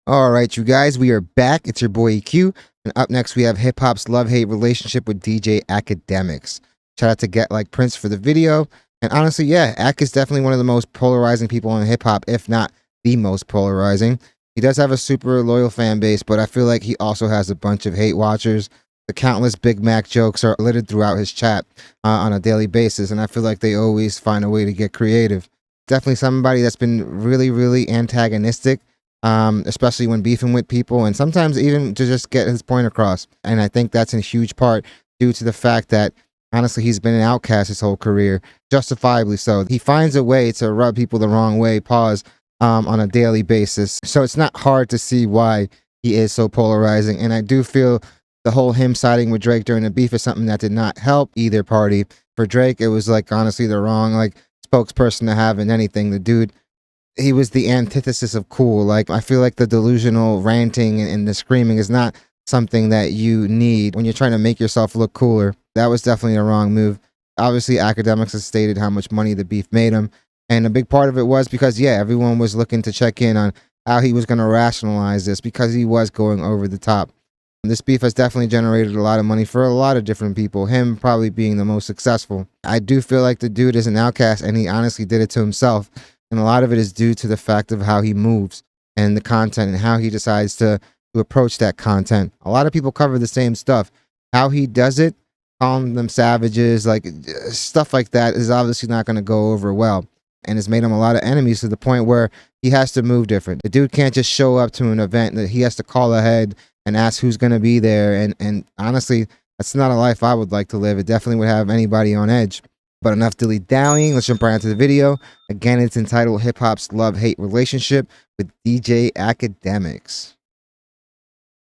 All right, you guys, we are back. It's your boy EQ. And up next, we have hip hop's love-hate relationship with DJ Akademiks. Shout out to Get Like Prince for the video. And honestly, yeah, Ak is definitely one of the most polarizing people in hip hop, if not the most polarizing. He does have a super loyal fan base, but I feel like he also has a bunch of hate watchers. The countless Big Mac jokes are littered throughout his chat on a daily basis, and I feel like they always find a way to get creative. Definitely somebody that's been really, really antagonistic, especially when beefing with people, and sometimes even to just get his point across. And I think that's in huge part due to the fact that, honestly, he's been an outcast his whole career, justifiably so. He finds a way to rub people the wrong way, on a daily basis. So it's not hard to see why he is so polarizing. And I do feel the whole him siding with Drake during the beef is something that did not help either party. For Drake, it was like honestly the wrong spokesperson to have in anything. The dude, he was the antithesis of cool. Like, I feel like the delusional ranting and the screaming is not something that you need when you're trying to make yourself look cooler. That was definitely a wrong move. Obviously, Akademiks has stated how much money the beef made him. And a big part of it was because, yeah, everyone was looking to check in on how he was going to rationalize this because he was going over the top. This beef has definitely generated a lot of money for a lot of different people, him probably being the most successful. I do feel like the dude is an outcast, and he honestly did it to himself. And a lot of it is due to the fact of how he moves and the content and how he decides to approach that content. A lot of people cover the same stuff. How he does it, calling them savages, like stuff like that is obviously not going to go over well. And it's made him a lot of enemies to the point where he has to move different. The dude can't just show up to an event that he has to call ahead and ask who's going to be there. And honestly, that's not a life I would like to live. It definitely would have anybody on edge. But enough dilly-dallying. Let's jump right into the video. Again, it's entitled Hip Hop's Love-Hate Relationship with DJ Akademiks.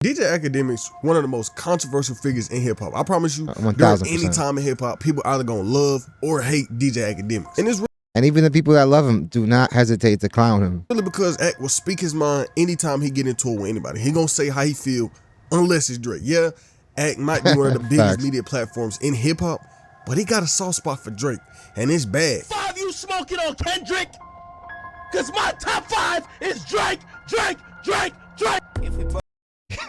DJ Akademiks, one of the most controversial figures in hip hop. I promise you, 1000%. during any time in hip hop, people either gonna love or hate DJ Akademiks. And even the people that love him do not hesitate to clown him. Really because Ak will speak his mind anytime he get into it with anybody. He gonna say how he feel unless it's Drake. Yeah, Ak might be one of the biggest media platforms in hip hop, but he got a soft spot for Drake, and it's bad. 5 you smoking on Kendrick? Cause my top 5 is Drake.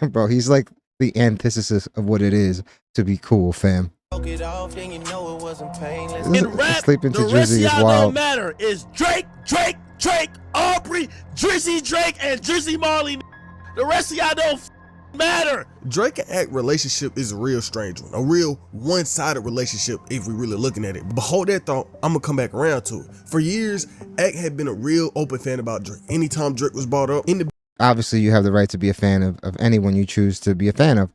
Bro, he's like the antithesis of what it is to be cool, fam. It off, then you know it wasn't painless. In rap, sleeping to Drizzy is wild. Don't matter. It's Drake, Aubrey, Drizzy Drake, and Drizzy Marley. The rest of y'all don't matter. Drake and Ak relationship is a real strange one, a real one-sided relationship if we really looking at it. But hold that thought, I'm gonna come back around to it. For years, Ak had been a real open fan about Drake. Anytime Drake was brought up in the obviously you have the right to be a fan of anyone you choose to be a fan of.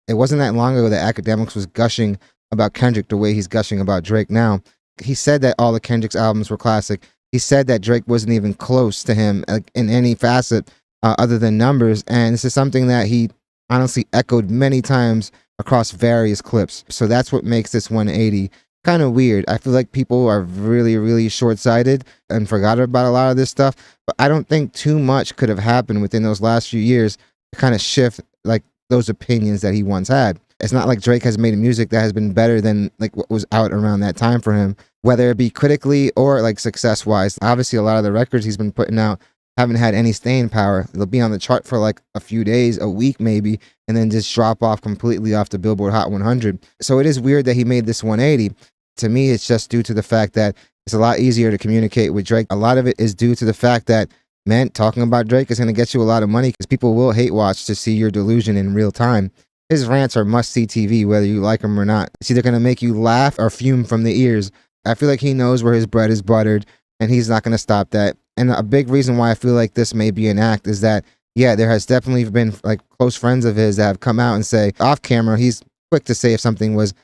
It wasn't that long ago that Akademiks was gushing about Kendrick the way he's gushing about Drake now. He said that all of Kendrick's albums were classic. He said that Drake wasn't even close to him in any facet other than numbers. And this is something that he honestly echoed many times across various clips. So that's what makes this 180 kind of weird. I feel like people are really, really short-sighted and forgot about a lot of this stuff. But I don't think too much could have happened within those last few years to kind of shift like those opinions that he once had. It's not like Drake has made music that has been better than like what was out around that time for him, whether it be critically or like success-wise. Obviously, a lot of the records he's been putting out haven't had any staying power. They'll be on the chart for like a few days, a week maybe, and then just drop off completely off the Billboard Hot 100. So it is weird that he made this 180. To me, it's just due to the fact that it's a lot easier to communicate with Drake. A lot of it is due to the fact that, man, talking about Drake is going to get you a lot of money because people will hate watch to see your delusion in real time. His rants are must-see TV, whether you like them or not. It's either going to make you laugh or fume from the ears. I feel like he knows where his bread is buttered, and he's not going to stop that. And a big reason why I feel like this may be an act is that, yeah, there has definitely been like close friends of his that have come out and say, off camera, he's quick to say if something was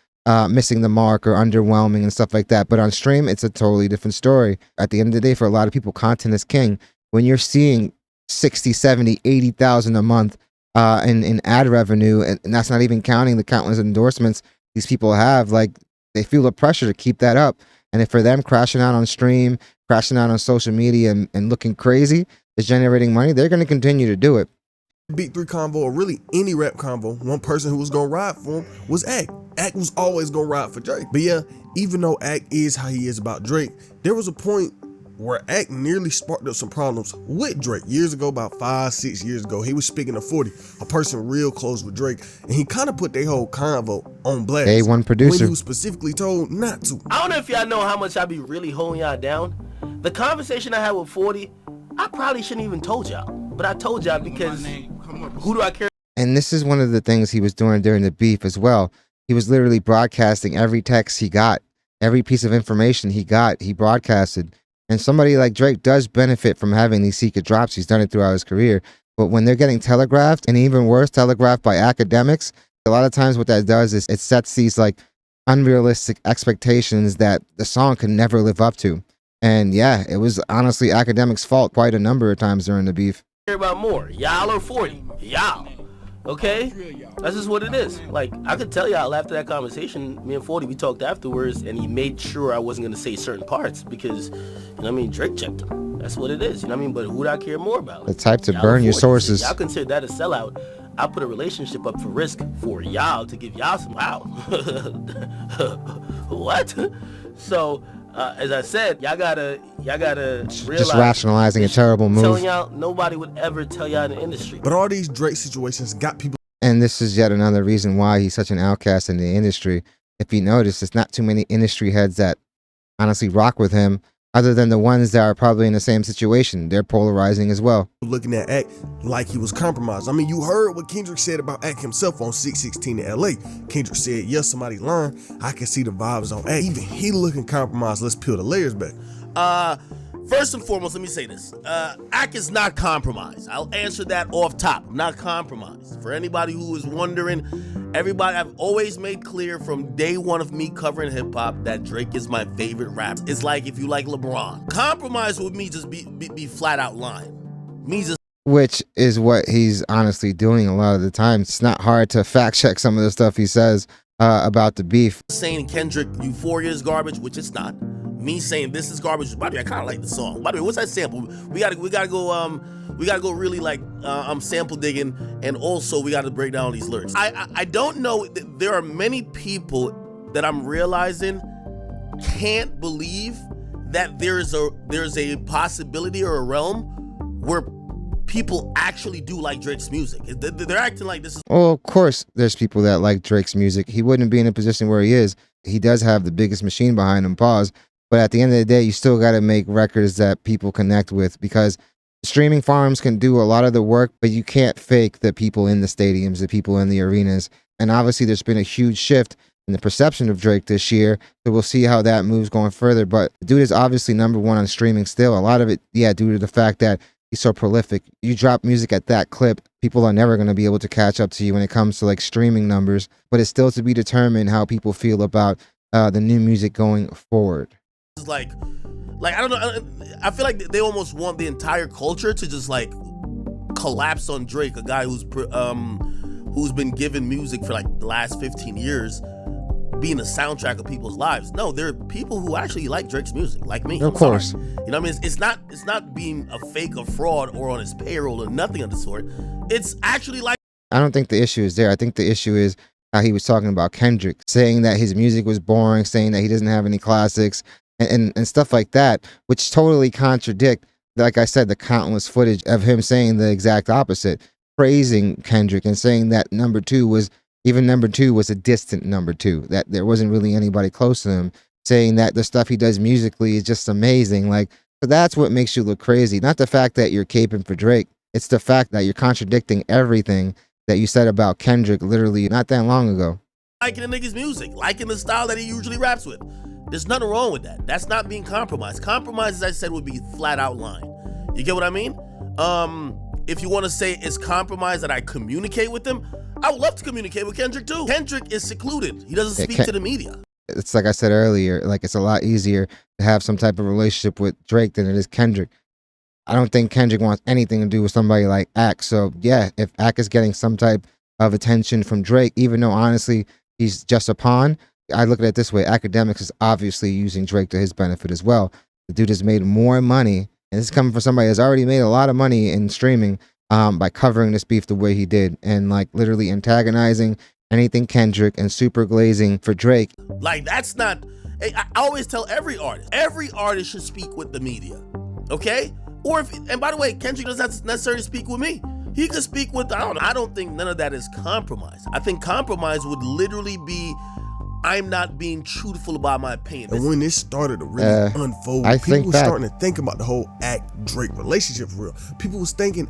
missing the mark or underwhelming and stuff like that. But on stream, it's a totally different story. At the end of the day, for a lot of people, content is king. When you're seeing 60, 70, 80,000 a month in ad revenue, and that's not even counting the countless endorsements these people have, like they feel the pressure to keep that up. And if for them crashing out on stream, crashing out on social media and looking crazy is generating money, they're going to continue to do it. Beat 3 convo, or really any rap convo, one person who was gonna ride for him was Ak. Ak was always gonna ride for Drake. But yeah, even though Ak is how he is about Drake, there was a point where Act nearly sparked up some problems with Drake years ago, about 5-6 years ago. He was speaking to 40, a person real close with Drake, and he kind of put their whole convo on blast. A1 producer. When he was specifically told not to. I don't know if y'all know how much I be really holding y'all down. The conversation I had with 40, I probably shouldn't even told y'all, but I told y'all because who do I care? And this is one of the things he was doing during the beef as well. He was literally broadcasting every text he got, every piece of information he got, he broadcasted. And somebody like Drake does benefit from having these secret drops. He's done it throughout his career. But when they're getting telegraphed, and even worse, telegraphed by Akademiks, a lot of times what that does is it sets these like unrealistic expectations that the song could never live up to. And yeah, it was honestly Akademiks' fault quite a number of times during the beef. Care about more, y'all or 40? Y'all. Okay? That's just what it is. Like, I could tell y'all after that conversation, me and 40, we talked afterwards, and he made sure I wasn't going to say certain parts because, you know what I mean, Drake checked him. That's what it is, you know what I mean? But who do I care more about? The type to Y'all burn your 40. sources. Y'all consider that a sellout. I put a relationship up for risk for y'all to give y'all some, wow. What? So, as I said, y'all gotta realize. Just rationalizing a terrible move. Telling y'all, nobody would ever tell y'all in the industry. But all these Drake situations got people. And this is yet another reason why he's such an outcast in the industry. If you notice, there's not too many industry heads that honestly rock with him, other than the ones that are probably in the same situation. They're polarizing as well. Looking at Act like he was compromised. I mean, you heard what Kendrick said about Act himself on 616 in LA. Kendrick said, yes, somebody lying. I can see the vibes on Act. Even he looking compromised. Let's peel the layers back. First and foremost, let me say this. Act is not compromised. I'll answer that off top. I'm not compromised. For anybody who is wondering, I've always made clear from day one of me covering hip hop that Drake is my favorite rapper. It's like if you like LeBron. Compromise with me just be flat out lying. Me just. Which is what he's honestly doing a lot of the time. It's not hard to fact check some of the stuff he says about the beef. Saying Kendrick Euphoria is garbage, which it's not. Me saying this is garbage. By the way, I kind of like the song. By the way, what's that sample? We gotta go really like sample digging, and also we gotta break down these lyrics. I don't know. There are many people that I'm realizing can't believe that there's a possibility or a realm where people actually do like Drake's music. They're acting like this is. Well, of course, there's people that like Drake's music. He wouldn't be in a position where he is. He does have the biggest machine behind him. Pause. But at the end of the day, you still got to make records that people connect with, because streaming farms can do a lot of the work, but you can't fake the people in the stadiums, the people in the arenas. And obviously, there's been a huge shift in the perception of Drake this year. So we'll see how that moves going further. But the dude is obviously number one on streaming still. A lot of it, yeah, due to the fact that he's so prolific. You drop music at that clip, people are never going to be able to catch up to you when it comes to like streaming numbers. But it's still to be determined how people feel about the new music going forward. Like I don't know. I feel like they almost want the entire culture to just like collapse on Drake, a guy who's been given music for like the last 15 years, being a soundtrack of people's lives. No, there are people who actually like Drake's music, like me. Of course. You know what I mean? It's not being a fake or fraud or on his payroll or nothing of the sort. It's actually like. I don't think the issue is there. I think the issue is how he was talking about Kendrick, saying that his music was boring, saying that he doesn't have any classics. And stuff like that, which totally contradict, like I said, the countless footage of him saying the exact opposite, praising Kendrick and saying that number two was a distant number two, that there wasn't really anybody close to him, saying that the stuff he does musically is just amazing. Like, so that's what makes you look crazy. Not the fact that you're caping for Drake. It's the fact that you're contradicting everything that you said about Kendrick literally not that long ago. Liking a nigga's music, liking the style that he usually raps with. There's nothing wrong with that. That's not being compromised. Compromise, as I said, would be flat out lying. You get what I mean? If you want to say it's compromise that I communicate with him, I would love to communicate with Kendrick too. Kendrick is secluded. He doesn't speak to the media. It's like I said earlier, like it's a lot easier to have some type of relationship with Drake than it is Kendrick. I don't think Kendrick wants anything to do with somebody like Ack. So yeah, if Ack is getting some type of attention from Drake, even though honestly he's just a pawn, I look at it this way. Akademiks is obviously using Drake to his benefit as well. The dude has made more money, and this is coming from somebody that's already made a lot of money in streaming by covering this beef the way he did, and like literally antagonizing anything Kendrick and super glazing for Drake. Like that's not, I always tell every artist should speak with the media, okay? Or if, and by the way, Kendrick doesn't have to necessarily speak with me. He could speak with, I don't think none of that is compromise. I think compromise would literally be, I'm not being truthful about my opinion. And when this started to really unfold, people were starting to think about the whole Drake relationship for real. People was thinking,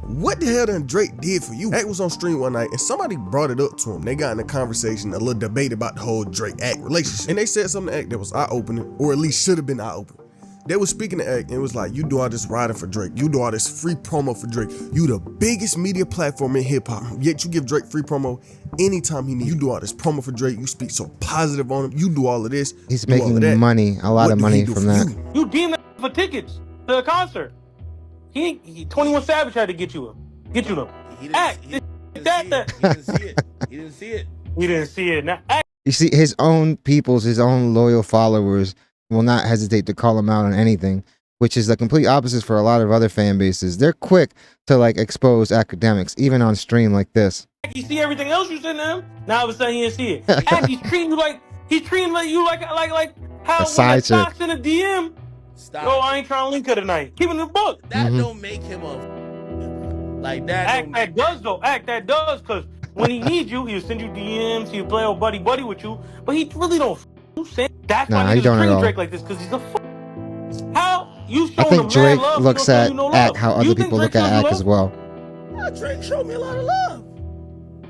what the hell done Drake did for you? Was on stream one night and somebody brought it up to him. They got in a conversation, a little debate about the whole Drake relationship. And they said something to that was eye-opening, or at least should have been eye-opening. They was speaking to and it was like, you do all this riding for Drake. You do all this free promo for Drake. You the biggest media platform in hip hop. Yet you give Drake free promo anytime he needs. You do all this promo for Drake. You speak so positive on him. You do all of this. He's making money, a lot of money from that. You deemed for tickets to the concert. He 21 Savage had to get you them. He didn't see it. He didn't see it. He didn't see it. Now, you see, his own peoples, his own loyal followers will not hesitate to call him out on anything, which is the complete opposite for a lot of other fan bases. They're quick to like expose Akademiks, even on stream like this. You see everything else you send to him. Now all of a sudden he didn't see it. He's treating you like how when Stocks in a DM. Stop. Yo, I ain't trying to link her tonight. Keep it in the book. That don't make him a like that. That does, because when he needs you, he'll send you DMs. He'll play old buddy with you, but he really don't. That's why he's treating Drake like this, because he's a how you show him. I think Drake looks at how other people look at Ak as well. Drake showed me a lot of love.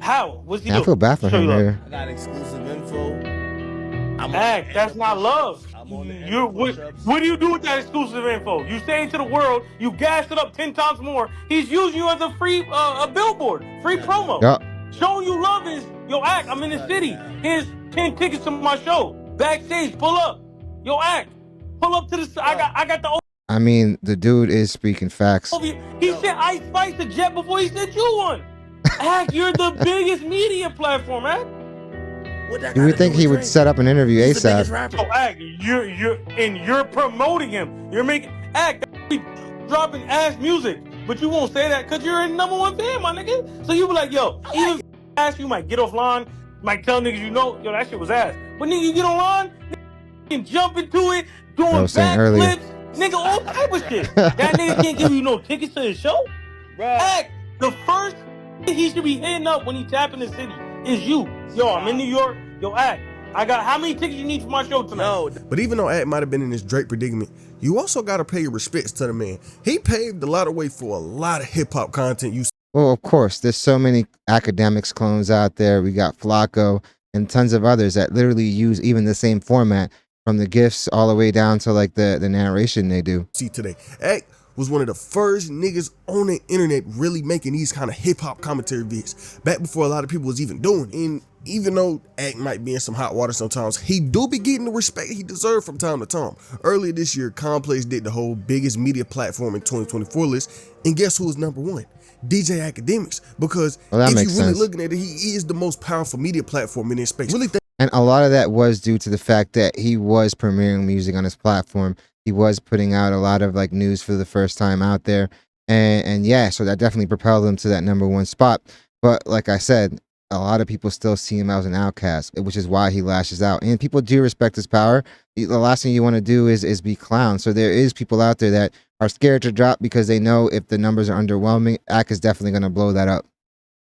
How? What's he doing? I feel bad for him here. I got exclusive info. That's not love. What do you do with that exclusive info? You say it to the world, you gas it up 10 times more. He's using you as a free a billboard, free promo. Yep. Showing you love is, yo, Ak, I'm in the city. Here's 10 tickets to my show. Backstage, pull up. Yo, Ak, pull up to the I got the. I mean, the dude is speaking facts. He sent Ice Spice a jet before he sent you one. Ak, you're the biggest media platform, Ak. You would think he would set up an interview ASAP. Oh, Ak, you're promoting him. You're making Ak dropping ass music, but you won't say that because you're a #1 fan, my nigga. So you be like, yo, even ass, you might get offline, might tell niggas yo, that shit was ass. But nigga, you get online, nigga, jump into it, doing backflips, nigga, all type of shit. That nigga can't give you no tickets to his show. Ak, the first he should be hitting up when he tap in the city is you. Yo, I'm in New York. Yo, Ak, I got how many tickets you need for my show tonight? No. But even though Ak might have been in this Drake predicament, you also got to pay your respects to the man. He paved a lot of way for a lot of hip hop content. Well, of course, there's so many Akademiks clones out there. We got Flacco and tons of others that literally use even the same format, from the gifs all the way down to like the narration they do. See today, Ak was one of the first niggas on the internet really making these kind of hip hop commentary vids back before a lot of people was even doing it. And even though Ak might be in some hot water sometimes, he do be getting the respect he deserved from time to time. Earlier this year, Complex did the whole biggest media platform in 2024 list, and guess who was #1? DJ Akademiks. Because if you really looking at it, he is the most powerful media platform in this space. And a lot of that was due to the fact that he was premiering music on his platform. He was putting out a lot of like news for the first time out there. And yeah, so that definitely propelled him to that #1 spot. But like I said, a lot of people still see him as an outcast, which is why he lashes out. And people do respect his power. The last thing you want to do is be clown. So there is people out there that are scared to drop because they know if the numbers are underwhelming, Ak is definitely going to blow that up.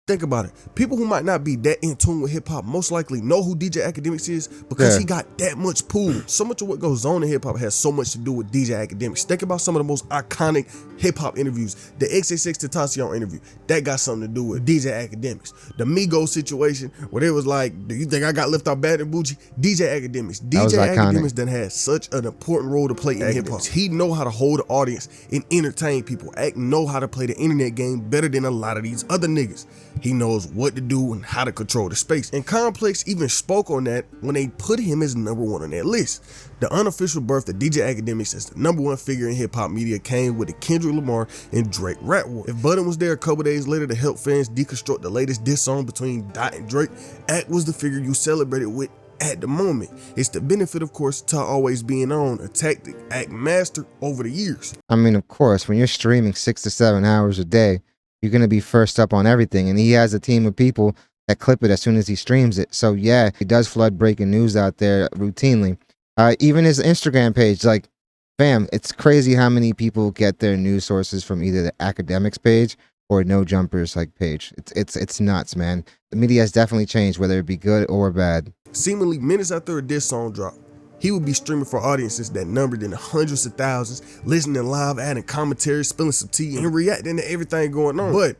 Think about it. People who might not be that in tune with hip hop most likely know who DJ Akademiks is because he got that much pull. So much of what goes on in hip hop has so much to do with DJ Akademiks. Think about some of the most iconic hip hop interviews. The XXX Tentacion interview, that got something to do with DJ Akademiks. The Migos situation where they was like, do you think I got left out bad in Bucci? DJ Akademiks. DJ Akademiks done had such an important role to play in hip hop. He know how to hold the audience and entertain people. Ak know how to play the internet game better than a lot of these other niggas. He knows what to do and how to control the space. And Complex even spoke on that when they put him as #1 on that list. The unofficial birth of DJ Akademiks as the #1 figure in hip hop media came with the Kendrick Lamar and Drake rap war. If Budden was there a couple days later to help fans deconstruct the latest diss song between Dot and Drake, Ak was the figure you celebrated with at the moment. It's the benefit, of course, to always being on, a tactic Ak mastered over the years. I mean, of course, when you're streaming 6 to 7 hours a day, you're going to be first up on everything. And he has a team of people that clip it as soon as he streams it. So yeah, he does flood breaking news out there routinely. Even his Instagram page, like, fam, it's crazy how many people get their news sources from either the Akademiks page or No Jumpers like page. It's nuts, man. The media has definitely changed, whether it be good or bad. Seemingly minutes after a diss song drop, he would be streaming for audiences that numbered in the hundreds of thousands, listening live, adding commentary, spilling some tea, and reacting to everything going on. But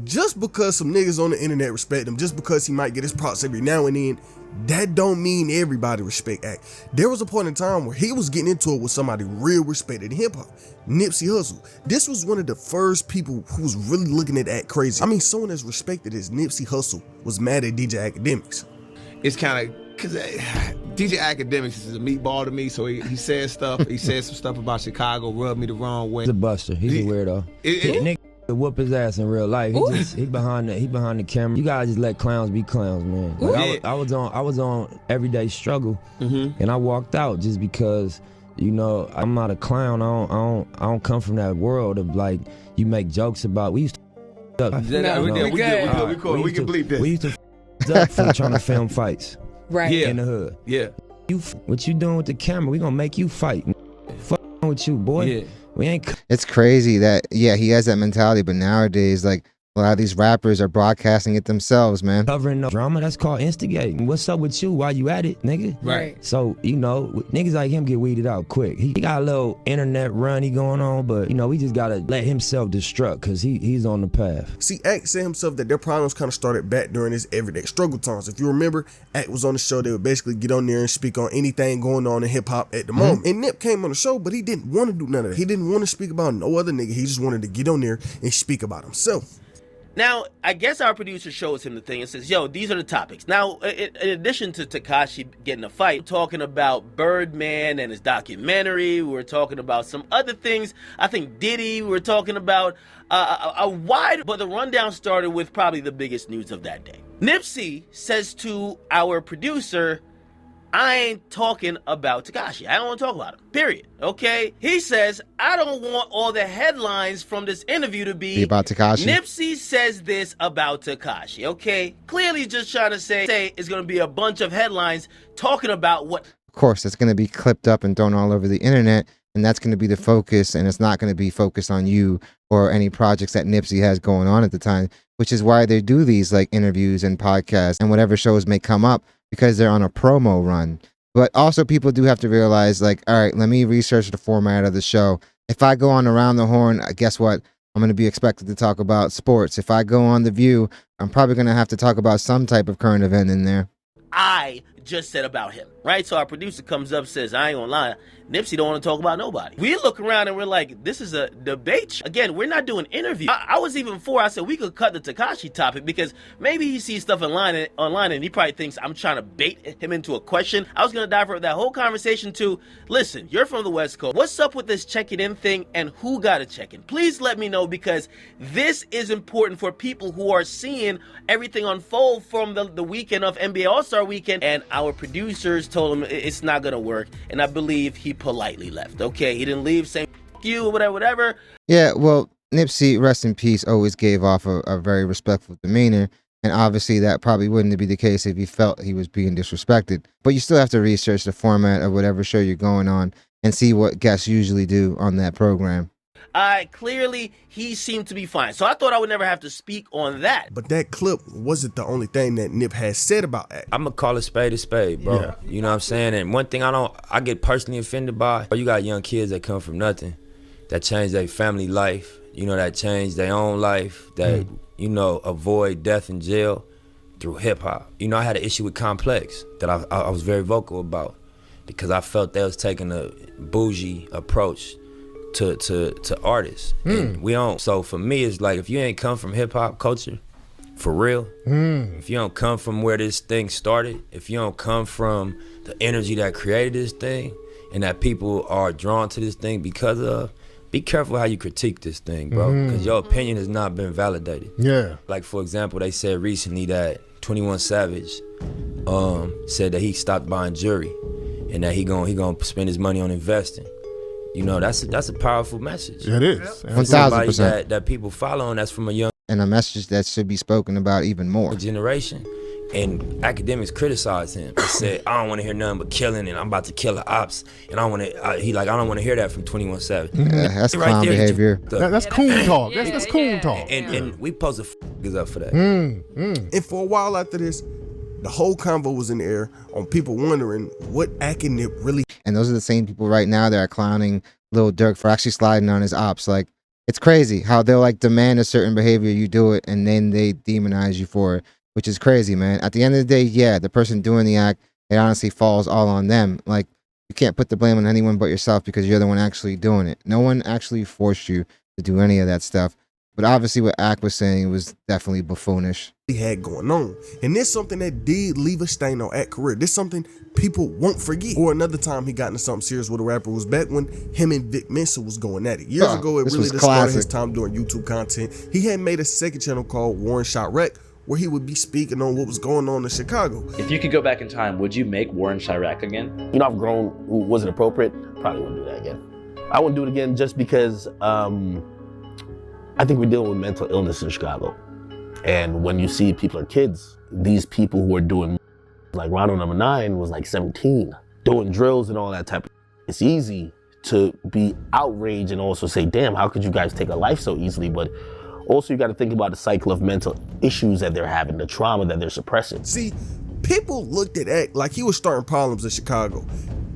just because some niggas on the internet respect him, just because he might get his props every now and then, that don't mean everybody respect Ak. There was a point in time where he was getting into it with somebody real respected in hip-hop, Nipsey Hussle. This was one of the first people who was really looking at Ak crazy. I mean, someone as respected as Nipsey Hussle was mad at DJ Akademiks. It's kind of, because DJ Akademiks is a meatball to me, so he said stuff. He said some stuff about Chicago, rubbed me the wrong way. He's a buster. He's a weirdo. Nigga whoop his ass in real life. He behind the camera. You gotta just let clowns be clowns, man. Like I was on Everyday Struggle, and I walked out just because, you know, I'm not a clown. I don't come from that world of like you make jokes about. We used to. We can bleep this. We used to up from trying to film fights. Right. Yeah. In the hood. Yeah. What you doing with the camera? We gonna make you fight. Fuck with you, boy. Yeah. We ain't. It's crazy that, yeah, he has that mentality, but nowadays, like, a lot of these rappers are broadcasting it themselves, man. Covering no drama, that's called instigating. What's up with you while you at it, nigga? Right. So, you know, niggas like him get weeded out quick. He got a little internet run going on, but, you know, we just gotta let himself destruct because he's on the path. See, Ak said himself that their problems kind of started back during his Everyday Struggle times. If you remember, Ak was on the show. They would basically get on there and speak on anything going on in hip-hop at the moment. And Nip came on the show, but he didn't want to do none of that. He didn't want to speak about no other nigga. He just wanted to get on there and speak about himself. Now, I guess our producer shows him the thing and says, yo, these are the topics. Now, in addition to Tekashi getting a fight, we're talking about Birdman and his documentary. We're talking about some other things. I think Diddy. We're talking about a wide, but the rundown started with probably the biggest news of that day. Nipsey says to our producer, I ain't talking about Tekashi. I don't want to talk about him, period. Okay? He says, I don't want all the headlines from this interview to be About Tekashi? Nipsey says this about Tekashi. Okay? Clearly just trying to say it's going to be a bunch of headlines talking about what... Of course, it's going to be clipped up and thrown all over the internet, and that's going to be the focus, and it's not going to be focused on you or any projects that Nipsey has going on at the time, which is why they do these like interviews and podcasts and whatever shows may come up, because they're on a promo run. But also people do have to realize, like, all right, let me research the format of the show. If I go on Around the Horn, guess what? I'm going to be expected to talk about sports. If I go on The View, I'm probably going to have to talk about some type of current event in there. I just said about him, right? So our producer comes up, says, I ain't gonna lie, Nipsey don't want to talk about nobody. We look around and we're like, this is a debate. Again, we're not doing interviews. I was even I said we could cut the Tekashi topic because maybe he sees stuff online and he probably thinks I'm trying to bait him into a question. I was gonna divert that whole conversation to, listen, you're from the West Coast. What's up with this checking in thing and who got a check-in? Please let me know, because this is important for people who are seeing everything unfold from the weekend of NBA All-Star Weekend. And our producers told him it's not gonna work, and I believe he politely left. Okay, he didn't leave saying F you or whatever. Yeah, well, Nipsey, rest in peace, always gave off a very respectful demeanor, and obviously that probably wouldn't be the case if he felt he was being disrespected. But you still have to research the format of whatever show you're going on and see what guests usually do on that program. Clearly he seemed to be fine, so I thought I would never have to speak on that. But that clip wasn't the only thing that Nip had said about Ak. I'm gonna call a spade, bro. Yeah. You know what I'm saying? And one thing I get personally offended by, you got young kids that come from nothing, that change their family life, you know, that change their own life, that, you know, avoid death in jail through hip hop. You know, I had an issue with Complex that I was very vocal about, because I felt they was taking a bougie approach to artists. And we don't. So for me, it's like, if you ain't come from hip hop culture, for real, if you don't come from where this thing started, if you don't come from the energy that created this thing and that people are drawn to this thing because of, be careful how you critique this thing, bro, because your opinion has not been validated. Yeah. Like, for example, they said recently that 21 Savage said that he stopped buying jewelry and that he gonna spend his money on investing. You know, that's a powerful message. It is. 1,000%. That people follow, and that's from a young And a message that should be spoken about even more. generation. And Akademiks criticized him. He said, I don't want to hear nothing but killing, and I'm about to kill the ops. And I don't want to hear that from 21 Savage. Yeah, that's Right clown there, behavior. That's coon talk. That's coon talk. And we supposed to f*** up for that. And for a while after this, the whole convo was in the air on people wondering what Akademiks really. And those are the same people right now that are clowning Lil Durk for actually sliding on his ops. Like, it's crazy how they'll like demand a certain behavior, you do it, and then they demonize you for it, which is crazy, man. At the end of the day, yeah, the person doing the act, it honestly falls all on them. Like, you can't put the blame on anyone but yourself because you're the one actually doing it. No one actually forced you to do any of that stuff. But obviously what Ak was saying was definitely buffoonish. He had going on, and this something that did leave a stain on Ak's career. This something people won't forget. Or another time he got into something serious with a rapper was back when him and Vic Mensa was going at it. Years ago, it really just started his time doing YouTube content. He had made a second channel called Warren Shot Wreck, where he would be speaking on what was going on in Chicago. If you could go back in time, would you make Warren Chirac again? You know, I've grown. Was it appropriate? Probably wouldn't do that again. I wouldn't do it again just because I think we're dealing with mental illness in Chicago. And when you see people are kids, these people who are doing, like Ronald number 9 was like 17, doing drills and all that type of, it's easy to be outraged and also say, damn, how could you guys take a life so easily? But also you got to think about the cycle of mental issues that they're having, the trauma that they're suppressing. See, people looked at Ak like he was starting problems in Chicago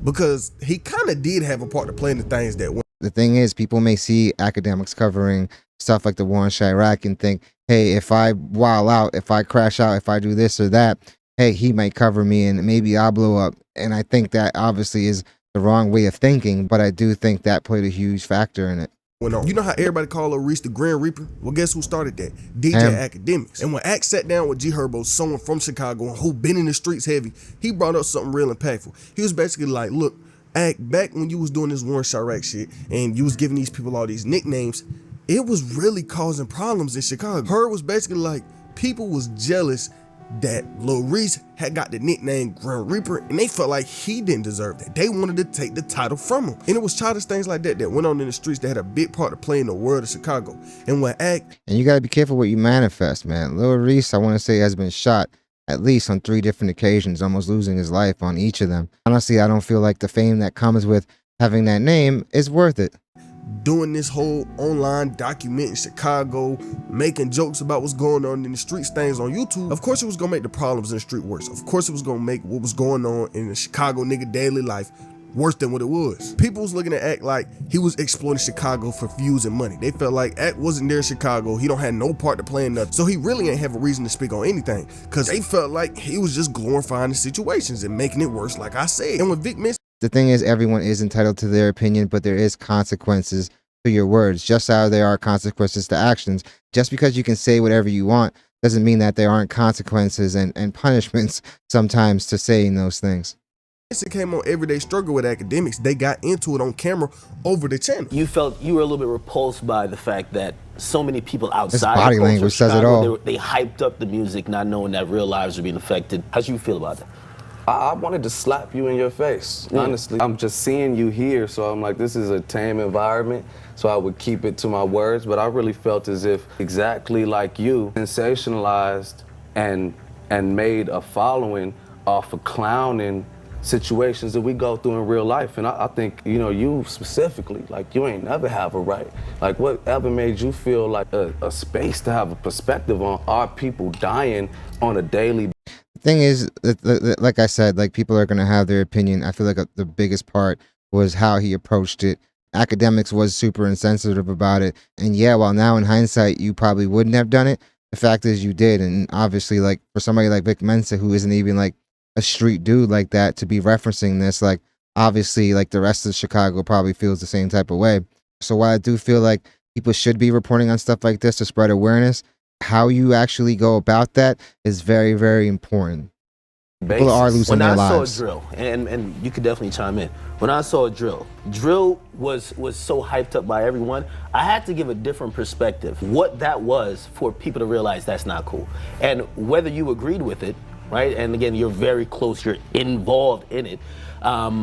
because he kind of did have a part to play in the things that went. The thing is, people may see Akademiks covering stuff like the Warren Chirac and think, hey, if I wild out, if I crash out, if I do this or that, hey, he might cover me and maybe I'll blow up. And I think that obviously is the wrong way of thinking, but I do think that played a huge factor in it. On. You know how everybody call Lil Reese the Grand Reaper? Well, guess who started that? DJ Akademiks. And when Ak sat down with G Herbo, someone from Chicago who been in the streets heavy, he brought up something real impactful. He was basically like, look, Ak, back when you was doing this Warren Chirac shit and you was giving these people all these nicknames, it was really causing problems in Chicago. Her was basically like, people was jealous that Lil Reese had got the nickname Grand Reaper and they felt like he didn't deserve that. They wanted to take the title from him. And it was childish things like that that went on in the streets that had a big part to play in the world of Chicago. And when Ak... And you got to be careful what you manifest, man. Lil Reese, I want to say, has been shot at least on 3 different occasions, almost losing his life on each of them. Honestly, I don't feel like the fame that comes with having that name is worth it. Doing this whole online document in Chicago, making jokes about what's going on in the streets, things on YouTube, of course it was gonna make the problems in the street worse. Of course it was gonna make what was going on in the Chicago nigga daily life worse than what it was. People was looking at Ak like he was exploiting Chicago for views and money. They felt like Ak wasn't there in Chicago. He don't have no part to play in nothing. So he really ain't have a reason to speak on anything because they felt like he was just glorifying the situations and making it worse, like I said. And when Vic Mensa... The thing is, everyone is entitled to their opinion, but there is consequences to your words, just how there are consequences to actions. Just because you can say whatever you want doesn't mean that there aren't consequences and punishments sometimes to saying those things. It came on Everyday Struggle with Akademiks. They got into it on camera over the channel. You felt you were a little bit repulsed by the fact that so many people outside his body language says it all. They hyped up the music, not knowing that real lives were being affected. How do you feel about that? I wanted to slap you in your face, honestly. I'm just seeing you here, so I'm like, this is a tame environment, so I would keep it to my words, but I really felt as if, exactly like you, sensationalized and made a following off of clowning situations that we go through in real life. And I think, you know, you specifically, like, you ain't never have a right. Like, whatever made you feel like a space to have a perspective on our people dying on a daily basis? Thing is, like I said, like, people are going to have their opinion. I feel like the biggest part was how he approached it. Akademiks was super insensitive about it. And yeah, while now in hindsight, you probably wouldn't have done it, the fact is you did. And obviously, like, for somebody like Vic Mensa, who isn't even like a street dude like that, to be referencing this, like, obviously, like, the rest of Chicago probably feels the same type of way. So while I do feel like people should be reporting on stuff like this to spread awareness, how you actually go about that is very, very important. People are losing their lives. When I saw a drill, and you could definitely chime in. When I saw a drill was so hyped up by everyone, I had to give a different perspective, what that was for people to realize that's not cool. And whether you agreed with it right? And again, you're very close, you're involved in it.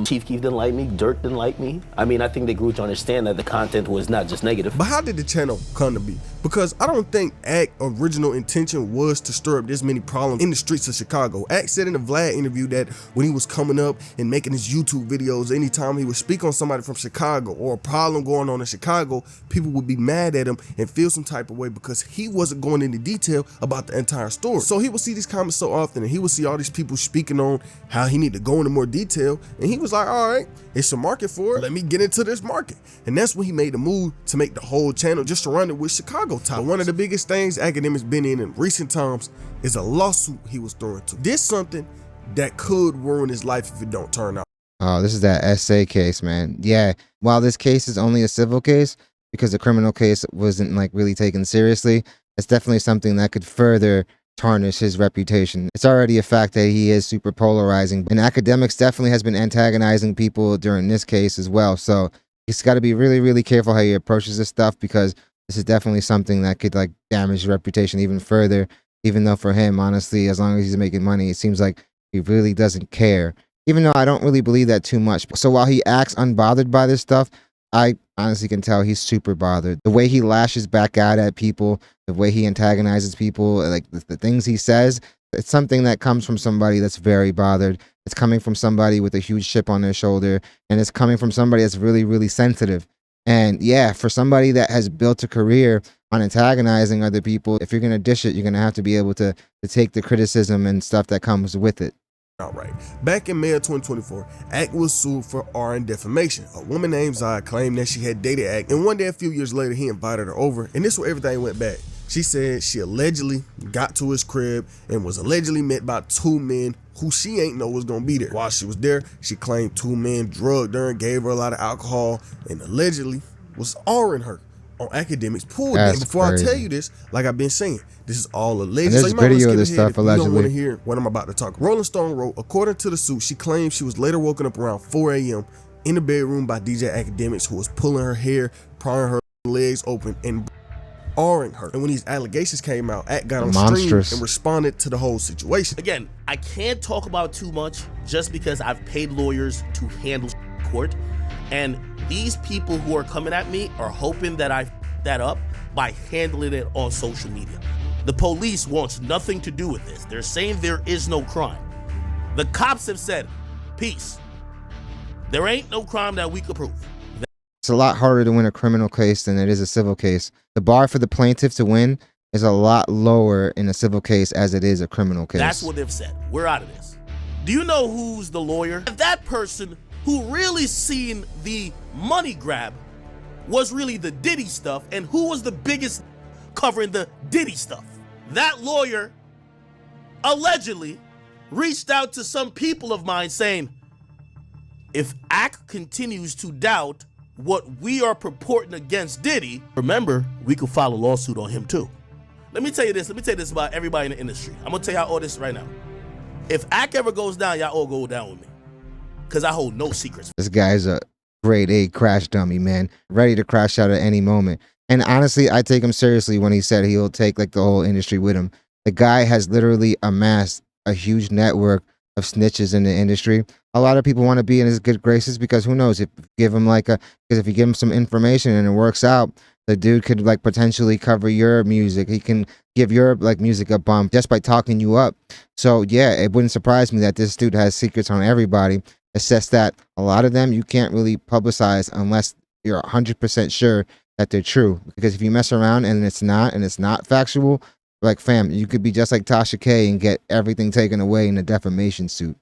Chief Keef didn't like me, Dirk didn't like me. I mean, I think they grew to understand that the content was not just negative. But how did the channel come to be? Because I don't think Ak's original intention was to stir up this many problems in the streets of Chicago. Ak said in the Vlad interview that when he was coming up and making his YouTube videos, anytime he would speak on somebody from Chicago or a problem going on in Chicago, people would be mad at him and feel some type of way because he wasn't going into detail about the entire story. So he would see these comments so often and he would see all these people speaking on how he need to go into more detail. And he was like, all right, it's a market for it. Let me get into this market. And that's when he made the move to make the whole channel just surrounded with Chicago topics. But one of the biggest things Akademiks been in recent times is a lawsuit he was throwing to. This something that could ruin his life if it don't turn out. Oh, this is that SA case, man. Yeah, while this case is only a civil case, because the criminal case wasn't like really taken seriously, it's definitely something that could further tarnish his reputation. It's already a fact that he is super polarizing, and Akademiks definitely has been antagonizing people during this case as well. So he's got to be really, really careful how he approaches this stuff, because this is definitely something that could like damage his reputation even further. Even though for him, honestly, as long as he's making money, it seems like he really doesn't care. Even though I don't really believe that too much. So while he acts unbothered by this stuff, I honestly can tell he's super bothered. The way he lashes back out at people, the way he antagonizes people, like the things he says, it's something that comes from somebody that's very bothered. It's coming from somebody with a huge chip on their shoulder, and it's coming from somebody that's really, really sensitive. And yeah, for somebody that has built a career on antagonizing other people, if you're going to dish it, you're going to have to be able to take the criticism and stuff that comes with it. Outright. Back in May of 2024, Ak was sued for RN defamation. A woman named Zaya claimed that she had dated Ak, and one day a few years later he invited her over, and this is where everything went bad. She said she allegedly got to his crib and was allegedly met by two men who she ain't know was gonna be there. While she was there, she claimed two men drugged her and gave her a lot of alcohol and allegedly was RN her on Akademiks pool day. Before I tell you this, like I've been saying, this is all alleged. There's video of this stuff allegedly. You don't want to hear what I'm about to talk. Rolling Stone wrote, according to the suit, she claimed she was later woken up around 4 a.m. in the bedroom by DJ Akademiks, who was pulling her hair, prying her legs open, and RN her. And when these allegations came out, Ak got on stream and responded to the whole situation. Again, I can't talk about too much just because I've paid lawyers to handle court, and these people who are coming at me are hoping that I f that up by handling it on social media. The police wants nothing to do with this. They're saying there is no crime. The cops have said, peace. There ain't no crime that we could prove. It's a lot harder to win a criminal case than it is a civil case. The bar for the plaintiff to win is a lot lower in a civil case as it is a criminal case. That's what they've said. We're out of this. Do you know who's the lawyer? That person who really seen the money grab was really the Diddy stuff, and who was the biggest covering the Diddy stuff? That lawyer allegedly reached out to some people of mine saying, if Ak continues to doubt what we are purporting against Diddy, remember, we could file a lawsuit on him too. Let me tell you this about everybody in the industry. I'm gonna tell y'all all this right now. If Ak ever goes down, y'all all go down with me, because I hold no secrets. This guy's a grade A crash dummy, man, ready to crash out at any moment. And honestly, I take him seriously when he said he'll take like the whole industry with him. The guy has literally amassed a huge network of snitches in the industry. A lot of people want to be in his good graces because who knows, if you give him if you give him some information and it works out, the dude could like potentially cover your music. He can give your like music a bump just by talking you up. So yeah, it wouldn't surprise me that this dude has secrets on everybody. It's just that a lot of them you can't really publicize unless you're 100% sure that they're true. Because if you mess around and it's not factual, like fam, you could be just like Tasha K and get everything taken away in a defamation suit.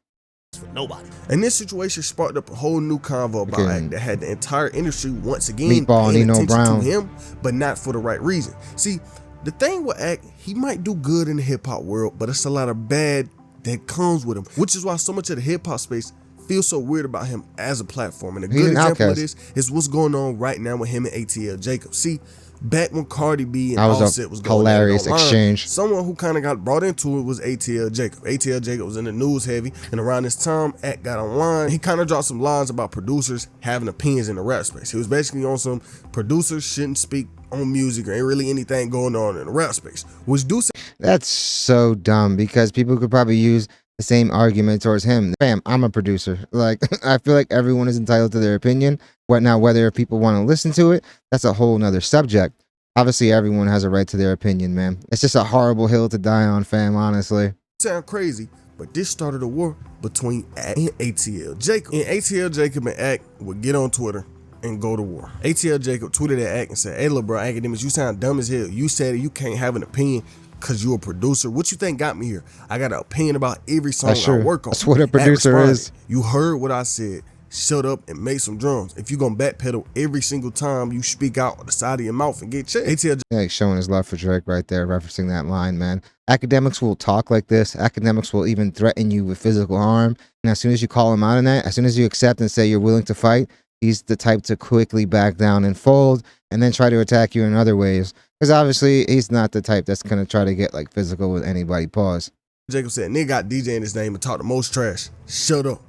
For nobody. And this situation sparked up a whole new convo about Ak that had the entire industry once again Meatball, paying Nino attention Brown. to him, but not for the right reason. See, the thing with Ak, he might do good in the hip hop world, but it's a lot of bad that comes with him, which is why so much of the hip hop space feels so weird about him as a platform. And a good example of this is what's going on right now with him and ATL Jacob. See, back when Cardi B and Offset was going hilarious online, exchange. Someone who kind of got brought into it was ATL Jacob. ATL Jacob was in the news heavy, and around this time, Ak got online. He kind of dropped some lines about producers having opinions in the rap space. He was basically on some producers shouldn't speak on music or ain't really anything going on in the rap space. Which do say That's so dumb because people could probably use the same argument towards him. Fam, I'm a producer. Like, I feel like everyone is entitled to their opinion. Whether people want to listen to it, that's a whole nother subject. Obviously, everyone has a right to their opinion, man. It's just a horrible hill to die on, fam, honestly. sound crazy, but this started a war between Ak and ATL Jacob. And ATL Jacob and Ak would get on Twitter and go to war. ATL Jacob tweeted at Ak and said, "Hey, little bro, Akademiks, you sound dumb as hell. You said you can't have an opinion because you're a producer. What you think got me here? I got an opinion about every song I work on." That's what a producer is. "You heard what I said. Shut up and make some drums. If you gonna backpedal every single time you speak out the side of your mouth and get checked." ATL Like showing his love for Drake right there, referencing that line, man. Akademiks will talk like this. Akademiks will even threaten you with physical harm. And as soon as you call him out on that, as soon as you accept and say you're willing to fight, he's the type to quickly back down and fold and then try to attack you in other ways. Because obviously he's not the type that's gonna try to get like physical with anybody. Pause. Jacob said, "Nigga got DJ in his name and talk the most trash. Shut up."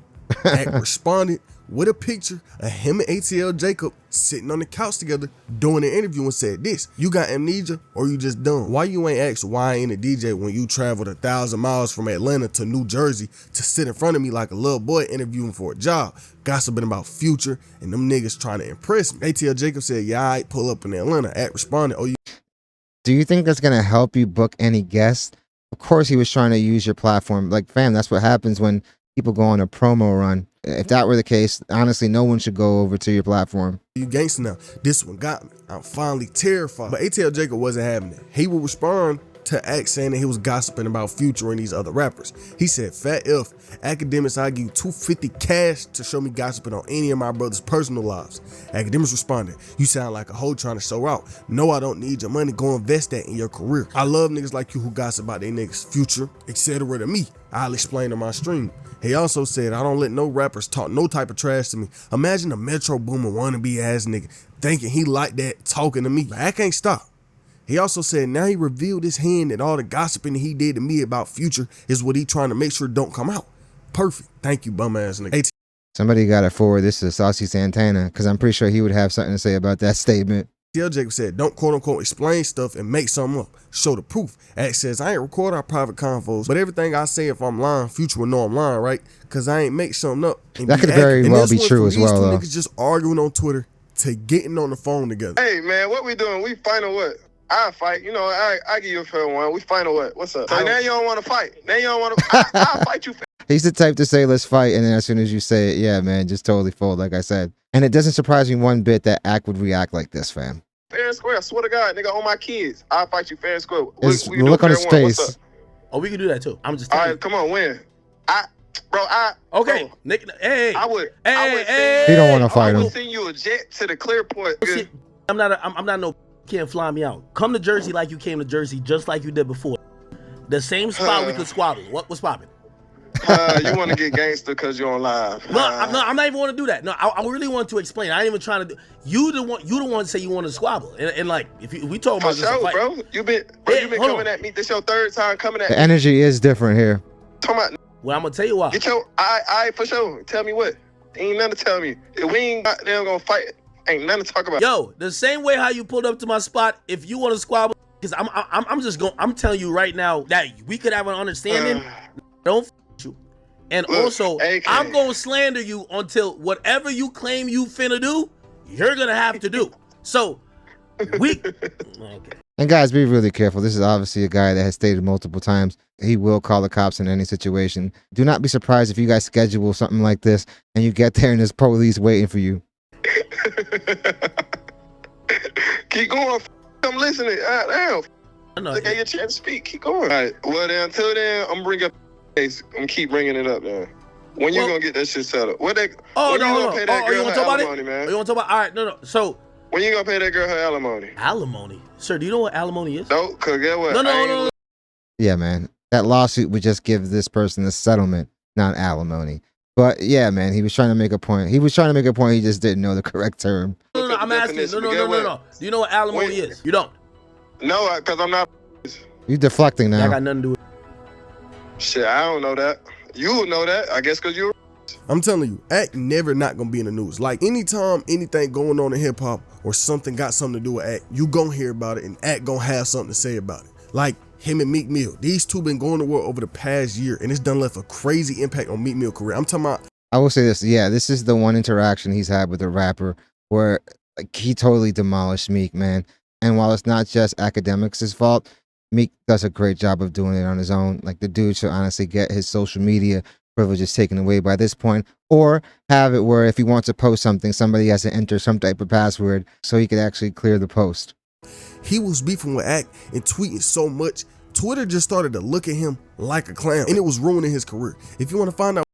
Ak responded with a picture of him and ATL Jacob sitting on the couch together doing an interview and said this: "You got amnesia or you just dumb? Why you ain't asked why I ain't a DJ when you traveled 1,000 miles from Atlanta to New Jersey to sit in front of me like a little boy interviewing for a job, gossiping about Future and them niggas trying to impress me?" ATL Jacob said, "Yeah, I pull up in Atlanta." Ak responded, "Oh, you." Do you think that's gonna help you book any guests? Of course he was trying to use your platform. Like, fam, that's what happens when people go on a promo run. If that were the case, honestly, no one should go over to your platform. "You gangster now. This one got me. I'm finally terrified." But ATL Jacob wasn't having it. He would respond to Ak saying that he was gossiping about Future and these other rappers. He said, "Fat F, Akademiks, I give you $250 cash to show me gossiping on any of my brother's personal lives." Akademiks responded, "You sound like a hoe trying to show out. No, I don't need your money. Go invest that in your career. I love niggas like you who gossip about their niggas Future, etc. to me. I'll explain on my stream." He also said, "I don't let no rappers talk no type of trash to me. Imagine a Metro Boomin wannabe ass nigga thinking he like that talking to me. But I can't stop." He also said now he revealed his hand that all the gossiping he did to me about Future is what he trying to make sure don't come out. Perfect. Thank you, bum ass nigga. Somebody got to forward this to Saucy Santana, because I'm pretty sure he would have something to say about that statement. ATL Jacob said, "Don't quote unquote explain stuff and make something up. Show the proof." Ak says, "I ain't record our private convos, but everything I say, if I'm lying, Future will know I'm lying, right? Cause I ain't make something up." And that could very well be true as well, though. Niggas just arguing on Twitter to getting on the phone together. "Hey man, what we doing? We fight or what? I fight. You know, I give you a fair one. We fight or what? What's up?" So now you don't want to fight. Now you don't want to. I'll fight you. He's the type to say, "Let's fight," and then as soon as you say it, yeah, man, just totally fold, like I said. And it doesn't surprise me one bit that Ak would react like this, fam. Fair and square. I swear to God, nigga, on my kids, I'll fight you fair and square. The look on his face. Oh, we can do that too. I'm just All telling right, come on, win. Okay, bro, Nick. Hey, I would. He don't want to fight I him. would send you a jet to the Clearport. I'm not no. Can't fly me out. Come to Jersey like you came to Jersey, just like you did before. The same spot we could squabble. What's popping? You want to get gangster because you're on live? No, I'm not even want to do that. No, I really want to explain. I ain't even trying to do. You the one to say you want to squabble. And like, if we talk about For this sure, fight, bro. You been coming at me. This your third time coming at me. The energy is different here. Talking about, well, I'm gonna tell you why. get your I for sure. Tell me what. Ain't nothing to tell me. If we ain't goddamn gonna fight, ain't nothing to talk about. Yo, the same way how you pulled up to my spot, if you want to squabble, because I'm telling you right now that we could have an understanding. Don't f you. And Look, also, AK. I'm gonna slander you until whatever you claim you finna do, you're gonna have to do. So we okay. And guys, be really careful. This is obviously a guy that has stated multiple times he will call the cops in any situation. Do not be surprised if you guys schedule something like this and you get there and there's police waiting for you. Keep going. I'm listening. Damn. I know. Look at your chance to speak. Keep going. All right. Well, then, until then, I'm bringing up case. I'm keep bringing it up, then. When you gonna get that shit settled? When you gonna pay that girl her alimony, man? Oh, you want to talk about? All right, no. So when you gonna pay that girl her alimony? Alimony, sir? Do you know what alimony is? No, cause get what? No. Yeah, man. That lawsuit would just give this person a settlement, not alimony. But yeah, man, he was trying to make a point. He just didn't know the correct term. No. I'm asking. No. Do you know what alimony is? You don't. No, cause I'm not. You deflecting now. I got nothing to do with it. Shit, I don't know that. You would know that, I guess, cause you're. I'm telling you, Ak never not gonna be in the news. Like anytime anything going on in hip hop or something got something to do with Act, you gonna hear about it and Act gonna have something to say about it. Like him and Meek Mill. These two been going to war over the past year, and it's done left a crazy impact on Meek Mill's career. I'm talking about. I will say this, yeah, this is the one interaction he's had with a rapper where like he totally demolished Meek, man. And while it's not just Akademiks' fault, Meek does a great job of doing it on his own. Like the dude should honestly get his social media privileges taken away by this point, or have it where if he wants to post something, somebody has to enter some type of password so he could actually clear the post. He was beefing with Act and tweeting so much, Twitter just started to look at him like a clown, and it was ruining his career. If you want to find out.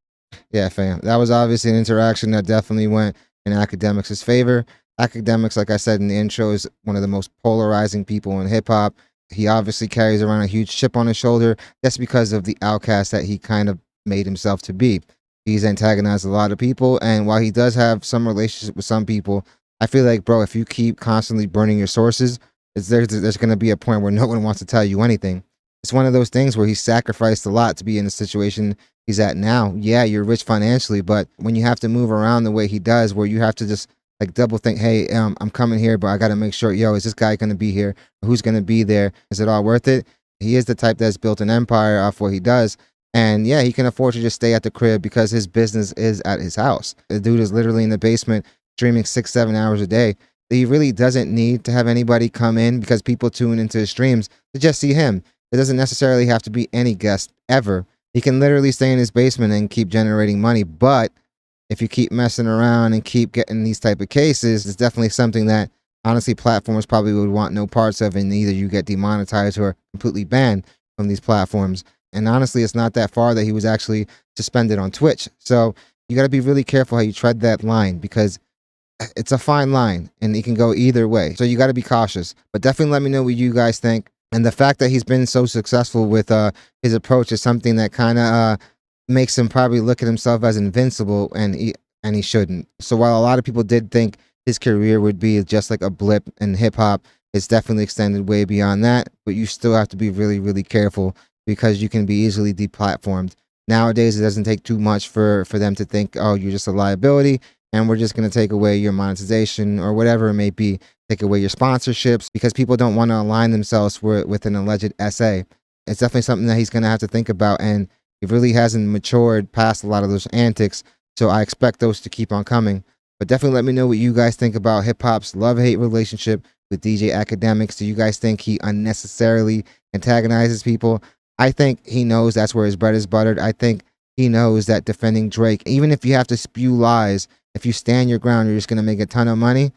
Yeah, fam. That was obviously an interaction that definitely went in Akademiks' favor. Akademiks, like I said in the intro, is one of the most polarizing people in hip-hop. He obviously carries around a huge chip on his shoulder. That's because of the outcast that he kind of made himself to be. He's antagonized a lot of people, and while he does have some relationship with some people, I feel like, bro, if you keep constantly burning your sources, there's going to be a point where no one wants to tell you anything. It's one of those things where he sacrificed a lot to be in the situation he's at now. Yeah, you're rich financially, but when you have to move around the way he does, where you have to just like double think, hey, I'm coming here, but I got to make sure, yo, is this guy going to be here? Who's going to be there? Is it all worth it? He is the type that's built an empire off what he does. And yeah, he can afford to just stay at the crib because his business is at his house. The dude is literally in the basement streaming 6-7 hours a day. He really doesn't need to have anybody come in because people tune into his streams to just see him. It doesn't necessarily have to be any guest ever. He can literally stay in his basement and keep generating money. But if you keep messing around and keep getting these type of cases, it's definitely something that honestly platforms probably would want no parts of, and either you get demonetized or completely banned from these platforms. And honestly, it's not that far that he was actually suspended on Twitch. So you got to be really careful how you tread that line, because it's a fine line and it can go either way. So you got to be cautious. But definitely let me know what you guys think. And the fact that he's been so successful with his approach is something that kind of makes him probably look at himself as invincible, and he shouldn't. So while a lot of people did think his career would be just like a blip in hip hop, it's definitely extended way beyond that. But you still have to be really, really careful, because you can be easily deplatformed. Nowadays, it doesn't take too much for them to think, oh, you're just a liability, and we're just going to take away your monetization or whatever it may be, take away your sponsorships, because people don't want to align themselves with an alleged SA. It's definitely something that he's going to have to think about, and he really hasn't matured past a lot of those antics, so I expect those to keep on coming. But definitely let me know what you guys think about hip-hop's love-hate relationship with DJ Akademiks. Do you guys think he unnecessarily antagonizes people? I think he knows that's where his bread is buttered. I think he knows that defending Drake, even if you have to spew lies, if you stand your ground, you're just going to make a ton of money.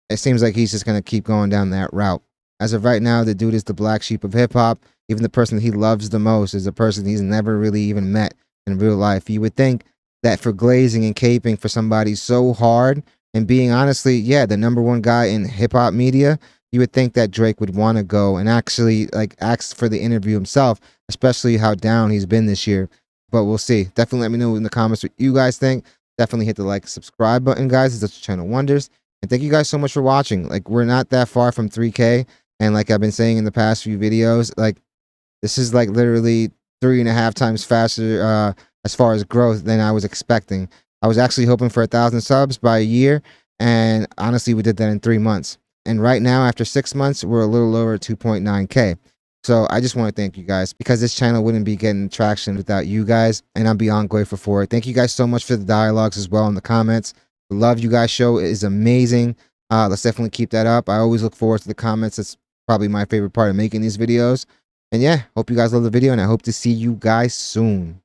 It seems like he's just going to keep going down that route. As of right now, the dude is the black sheep of hip-hop. Even the person he loves the most is a person he's never really even met in real life. You would think that for glazing and caping for somebody so hard and being honestly, yeah, the #1 guy in hip-hop media, you would think that Drake would want to go and actually like ask for the interview himself, especially how down he's been this year. But we'll see. Definitely let me know in the comments what you guys think. Definitely hit the like, subscribe button, guys. It does the channel wonders. And thank you guys so much for watching. Like, we're not that far from 3K. And like I've been saying in the past few videos, like this is like literally 3.5 times faster as far as growth than I was expecting. I was actually hoping for 1,000 subs by a year. And honestly, we did that in 3 months. And right now, after 6 months, we're a little over 2.9K. So I just want to thank you guys, because this channel wouldn't be getting traction without you guys, and I'm beyond grateful for it. Thank you guys so much for the dialogues as well in the comments. The love you guys show is amazing. Let's definitely keep that up. I always look forward to the comments. It's probably my favorite part of making these videos. And yeah, hope you guys love the video, and I hope to see you guys soon.